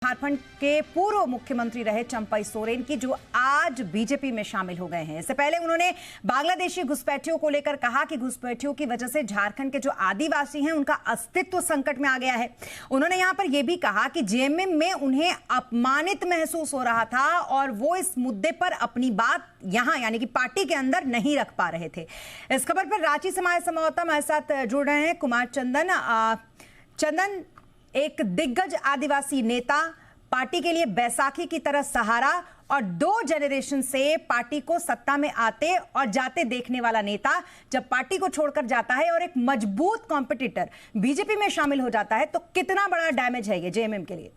झारखंड के पूर्व मुख्यमंत्री रहे चंपई सोरेन की, जो आज बीजेपी में शामिल हो गए हैं। इससे पहले उन्होंने बांग्लादेशी घुसपैठियों को लेकर कहा कि घुसपैठियों की वजह से झारखंड के जो आदिवासी हैं उनका अस्तित्व संकट में आ गया है। उन्होंने यहां पर यह भी कहा कि जेएमएम में उन्हें अपमानित महसूस हो रहा था और वो इस मुद्दे पर अपनी बात यहां यानी कि पार्टी के अंदर नहीं रख पा रहे थे। इस खबर पर रांची से हमारे संवाददाता हमारे साथ जुड़ रहे हैं कुमार चंदन। चंदन, एक दिग्गज आदिवासी नेता, पार्टी के लिए बैसाखी की तरह सहारा और 2 जनरेशन से पार्टी को सत्ता में आते और जाते देखने वाला नेता जब पार्टी को छोड़कर जाता है और एक मजबूत कॉम्पिटिटर बीजेपी में शामिल हो जाता है, तो कितना बड़ा डैमेज है ये जेएमएम के लिए?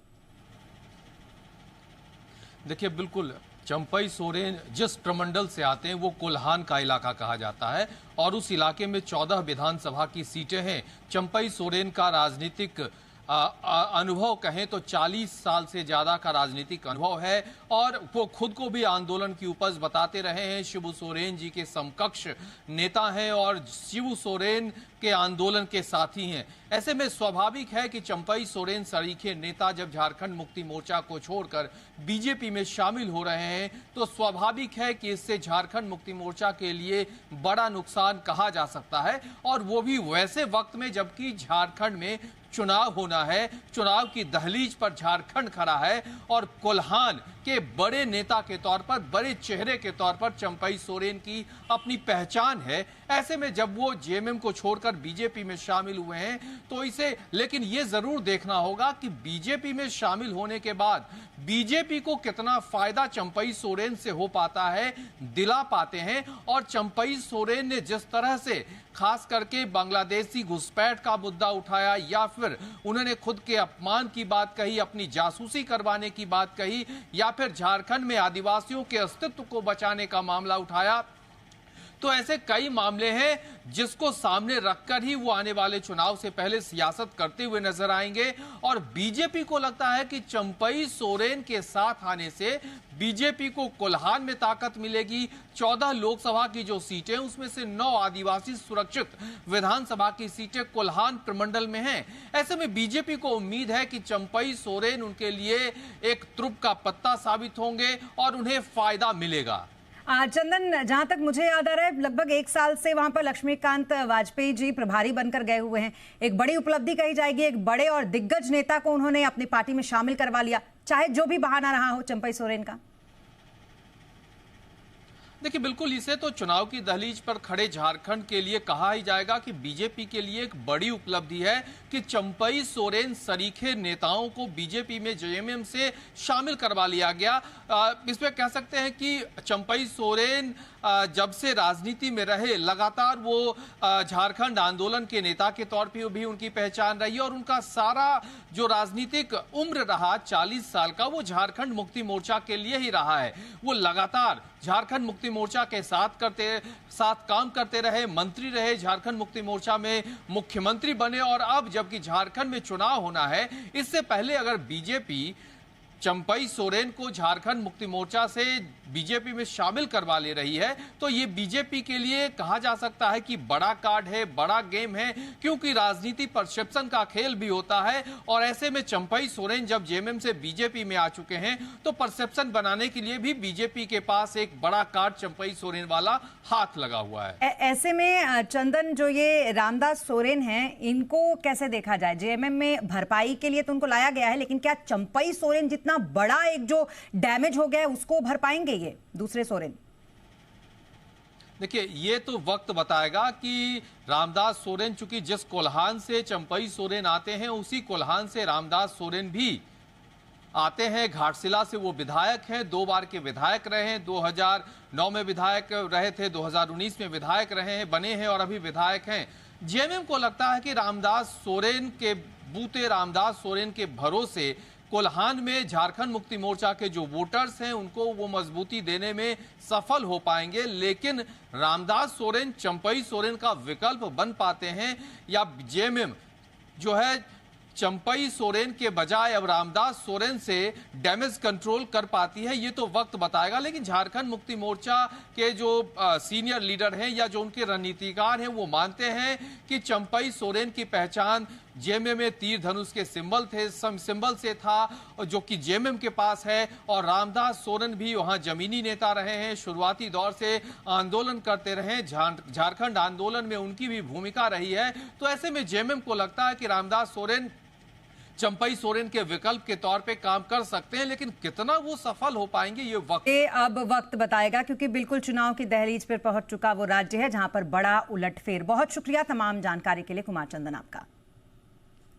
देखिए, बिल्कुल चंपई सोरेन जिस प्रमंडल से आते हैं वो कोल्हान का इलाका कहा जाता है और उस इलाके में 14 विधानसभा की सीटें हैं। चंपई सोरेन का राजनीतिक अनुभव कहें तो 40 साल से ज्यादा का राजनीतिक अनुभव है और वो खुद को भी आंदोलन की उपज बताते रहे हैं। शिबू सोरेन जी के समकक्ष नेता हैं और शिबू सोरेन के आंदोलन के साथी हैं। ऐसे में स्वाभाविक है कि चंपई सोरेन सरीखे नेता जब झारखंड मुक्ति मोर्चा को छोड़कर बीजेपी में शामिल हो रहे हैं तो स्वाभाविक है कि इससे झारखंड मुक्ति मोर्चा के लिए बड़ा नुकसान कहा जा सकता है, और वो भी वैसे वक्त में जबकि झारखंड में चुनाव होना है। चुनाव की दहलीज पर झारखंड खड़ा है और कोल्हान के बड़े नेता के तौर पर, बड़े चेहरे के तौर पर चंपई सोरेन की अपनी पहचान है। ऐसे में जब वो जेएमएम को छोड़कर बीजेपी में शामिल हुए हैं तो इसे, लेकिन ये जरूर देखना होगा कि बीजेपी में शामिल होने के बाद बीजेपी को कितना फायदा चंपई सोरेन से हो पाता है, दिला पाते हैं। और चंपई सोरेन ने जिस तरह से खास करके बांग्लादेशी घुसपैठ का मुद्दा उठाया या फिर उन्होंने खुद के अपमान की बात कही, अपनी जासूसी करवाने की बात कही, या फिर झारखंड में आदिवासियों के अस्तित्व को बचाने का मामला उठाया, तो ऐसे कई मामले हैं जिसको सामने रखकर ही वो आने वाले चुनाव से पहले सियासत करते हुए नजर आएंगे। और बीजेपी को लगता है कि चंपई सोरेन के साथ आने से बीजेपी को कोल्हान में ताकत मिलेगी। 14 लोकसभा की जो सीटें उसमें से 9 आदिवासी सुरक्षित विधानसभा की सीटें कोल्हान प्रमंडल में हैं। ऐसे में बीजेपी को उम्मीद है कि चंपई सोरेन उनके लिए एक तुरुप का पत्ता साबित होंगे और उन्हें फायदा मिलेगा। चंदन, जहां तक मुझे याद आ रहा है लगभग 1 साल से वहां पर लक्ष्मीकांत वाजपेयी जी प्रभारी बनकर गए हुए हैं। एक बड़ी उपलब्धि कही जाएगी, एक बड़े और दिग्गज नेता को उन्होंने अपनी पार्टी में शामिल करवा लिया, चाहे जो भी बहाना रहा हो चंपई सोरेन का। देखिए, बिल्कुल इसे तो चुनाव की दहलीज पर खड़े झारखंड के लिए कहा ही जाएगा कि बीजेपी के लिए एक बड़ी उपलब्धि है कि चंपई सोरेन सरीखे नेताओं को बीजेपी में जेएमएम से शामिल करवा लिया गया। इसमें कह सकते हैं कि चंपई सोरेन जब से राजनीति में रहे लगातार वो झारखंड आंदोलन के नेता के तौर पर भी उनकी पहचान रही और उनका सारा जो राजनीतिक उम्र रहा 40 साल का, वो झारखंड मुक्ति मोर्चा के लिए ही रहा है। वो लगातार झारखंड मुक्ति मोर्चा के साथ काम करते रहे, मंत्री रहे, झारखंड मुक्ति मोर्चा में मुख्यमंत्री बने और अब जबकि झारखंड में चुनाव होना है, इससे पहले अगर बीजेपी चंपई सोरेन को झारखंड मुक्ति मोर्चा से बीजेपी में शामिल करवा ले रही है तो ये बीजेपी के लिए कहा जा सकता है कि बड़ा कार्ड है, बड़ा गेम है, क्योंकि राजनीति परसेप्शन का खेल भी होता है। और ऐसे में चंपई सोरेन जब जेएमएम से बीजेपी में आ चुके हैं तो परसेप्शन बनाने के लिए भी बीजेपी के पास एक बड़ा कार्ड चंपई सोरेन वाला हाथ लगा हुआ है। ऐसे में चंदन, जो ये रामदास सोरेन हैं, इनको कैसे देखा जाए? जेएमएम में भरपाई के लिए तो उनको लाया गया है, लेकिन क्या चंपई सोरेन जितना बड़ा एक जो डैमेज हो गया है उसको भर पाएंगे ये दूसरे सोरेन? देखिए, ये तो वक्त बताएगा कि रामदास सोरेन, चूंकि जिस कोल्हान से चंपई सोरेन आते हैं उसी कोल्हान से रामदास सोरेन भी आते हैं। घाटशिला से वो विधायक हैं, 2 बार के विधायक रहे हैं, 2009 में विधायक रहे थे, 2019 में विधायक रहे हैं, बने हैं और अभी विधायक हैं। जेएमएम को लगता है कि रामदास सोरेन के बूते, रामदास सोरेन के भरोसे कोल्हान में झारखंड मुक्ति मोर्चा के जो वोटर्स हैं उनको वो मजबूती देने में सफल हो पाएंगे। लेकिन रामदास सोरेन चंपई सोरेन का विकल्प बन पाते हैं या जेएमएम जो है चंपई सोरेन के बजाय अब रामदास सोरेन से डैमेज कंट्रोल कर पाती है, ये तो वक्त बताएगा। लेकिन झारखंड मुक्ति मोर्चा के जो सीनियर लीडर हैं या जो उनके रणनीतिकार हैं वो मानते हैं कि चंपई सोरेन की पहचान जेएमएम में तीर धनुष के सिंबल थे, सिंबल से था जो कि जेएमएम के पास है। और रामदास सोरेन भी वहां जमीनी नेता रहे हैं, शुरुआती दौर से आंदोलन करते रहे, झारखंड आंदोलन में उनकी भी भूमिका रही है। तो ऐसे में जेएमएम को लगता है कि रामदास सोरेन चंपई सोरेन के विकल्प के तौर पे काम कर सकते हैं, लेकिन कितना वो सफल हो पाएंगे ये अब वक्त बताएगा, क्योंकि बिल्कुल चुनाव की दहलीज पर पहुंच चुका वो राज्य है जहां पर बड़ा उलटफेर। बहुत शुक्रिया तमाम जानकारी के लिए कुमार चंदन आपका।